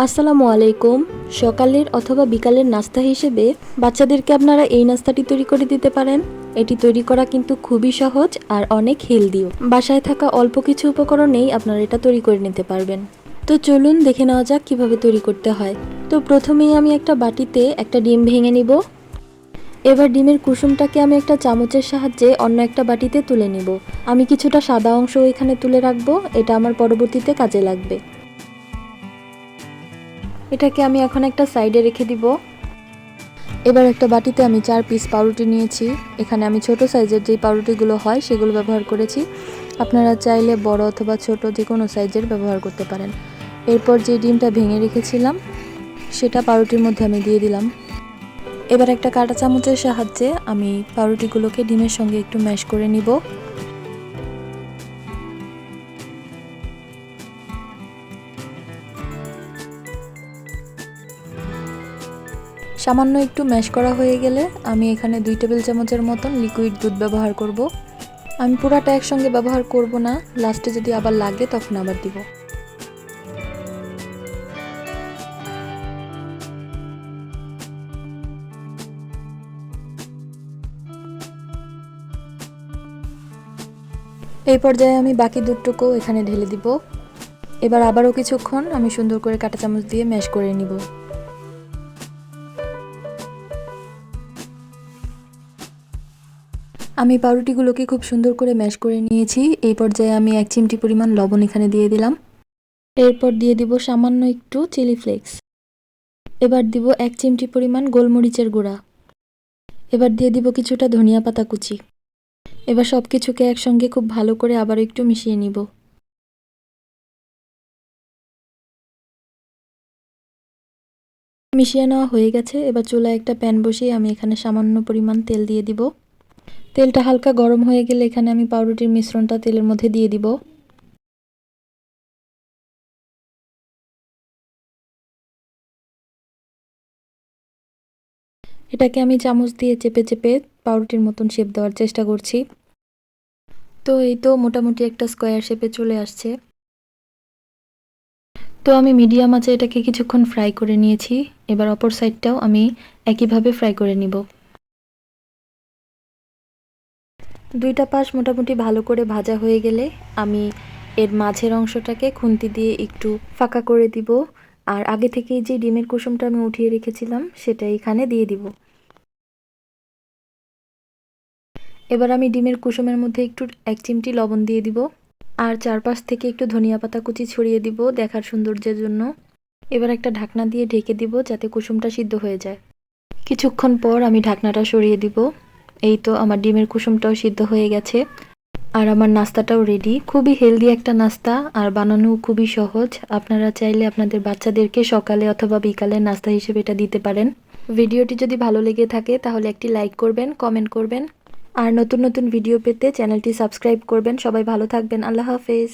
আসসালামু আলাইকুম। সকালের অথবা বিকালের নাস্তা হিসেবে বাচ্চাদেরকে আপনারা এই নাস্তাটি তৈরি করে দিতে পারেন। এটি তৈরি করা কিন্তু খুবই সহজ আর অনেক হেলদিও। বাসায় থাকা অল্প কিছু উপকরণেই আপনারা এটা তৈরি করে নিতে পারবেন। তো চলুন দেখে নেওয়া যাক কিভাবে তৈরি করতে হয়। তো প্রথমেই আমি একটা বাটিতে একটা ডিম ভেঙে নিব। এবার ডিমের কুসুমটাকে আমি একটা চামচের সাহায্যে অন্য একটা বাটিতে তুলে নিব। আমি কিছুটা সাদা অংশ এখানে তুলে রাখবো, এটা আমার পরবর্তীতে কাজে লাগবে। এটাকে আমি এখন একটা সাইডে রেখে দিব। এবার একটা বাটিতে আমি 4 পিস পাউরুটি নিয়েছি। এখানে আমি ছোট সাইজের যেই পাউরুটিগুলো হয় সেগুলো ব্যবহার করেছি। আপনারা চাইলে বড় অথবা ছোট যে কোনো সাইজের ব্যবহার করতে পারেন। এরপর যে ডিমটা ভেঙে রেখেছিলাম সেটা পাউরুটির মধ্যে আমি দিয়ে দিলাম। এবার একটা কাঁটা চামচের সাহায্যে আমি পাউরুটিগুলোকে ডিমের সঙ্গে একটু ম্যাশ করে নিব। সামান্য একটু ম্যাশ করা হয়ে গেলে আমি এখানে 2 টেবিল চামচের মতন লিকুইড দুধ ব্যবহার করব। আমি পুরাটা একসঙ্গে ব্যবহার করব না, লাস্টে যদি আবার লাগে তখন আবার দিব। এই পর্যায়ে আমি বাকি দুধটুকু এখানে ঢেলে দিব। এবার আবারও কিছুক্ষণ আমি সুন্দর করে কাঁটা চামচ দিয়ে ম্যাশ করে নিব। আমি পাউরুটিগুলোকে খুব সুন্দর করে ম্যাশ করে নিয়েছি। এই পর্যায়ে আমি 1 চিমটি পরিমাণ লবণ এখানে দিয়ে দিলাম। এরপর দিয়ে দিব সামান্য একটু চিলি ফ্লেক্স। এবার দিব 1 চিমটি পরিমাণ গোলমরিচের গুঁড়া। এবার দিয়ে দিব কিছুটা ধনিয়া পাতা কুচি। এবার সব কিছুকে একসঙ্গে খুব ভালো করে আবার একটু মিশিয়ে নিব। মিশিয়ে নেওয়া হয়ে গেছে। এবার চুলায় একটা প্যান বসিয়ে আমি এখানে সামান্য পরিমাণ তেল দিয়ে দিব। তেলটা হালকা গরম হয়ে গেলে এখানে আমি পাউরুটির মিশ্রণটা তেলের মধ্যে দিয়ে দিব। এটাকে আমি চামচ দিয়ে চেপে চেপে পাউরুটির মতন শেপ দেওয়ার চেষ্টা করছি। তো এই তো মোটামুটি একটা স্কোয়ার শেপে চলে আসছে। তো আমি মিডিয়াম আঁচে এটাকে কিছুক্ষণ ফ্রাই করে নিয়েছি। এবার অপর সাইডটাও আমি একইভাবে ফ্রাই করে নিব। দুইটা পাশ মোটামুটি ভালো করে ভাজা হয়ে গেলে আমি এর মাঝের অংশটাকে খুন্তি দিয়ে একটু ফাঁকা করে দিব। আর আগে থেকেই যে ডিমের কুসুমটা আমি উঠিয়ে রেখেছিলাম সেটা এখানে দিয়ে দিব। এবার আমি ডিমের কুসুমের মধ্যে একটু 1 চিমটি লবণ দিয়ে দিব। আর চারপাশ থেকে একটু ধনিয়া পাতা কুচি ছড়িয়ে দিব দেখার সৌন্দর্যের জন্য। এবার একটা ঢাকনা দিয়ে ঢেকে দিব যাতে কুসুমটা সিদ্ধ হয়ে যায়। কিছুক্ষণ পর আমি ঢাকনাটা সরিয়ে দিব। এই তো আমার ডিমের কুসুমটাও সিদ্ধ হয়ে গেছে আর আমার নাস্তাটাও রেডি। খুবই হেলদি একটা নাস্তা আর বানানো খুবই সহজ। আপনারা চাইলে আপনাদের বাচ্চাদেরকে সকালে অথবা বিকালে নাস্তা হিসেবে এটা দিতে পারেন। ভিডিওটি যদি ভালো লেগে থাকে তাহলে একটি লাইক করবেন, কমেন্ট করবেন আর নতুন নতুন ভিডিও পেতে চ্যানেলটি সাবস্ক্রাইব করবেন। সবাই ভালো থাকবেন। আল্লাহ হাফেজ।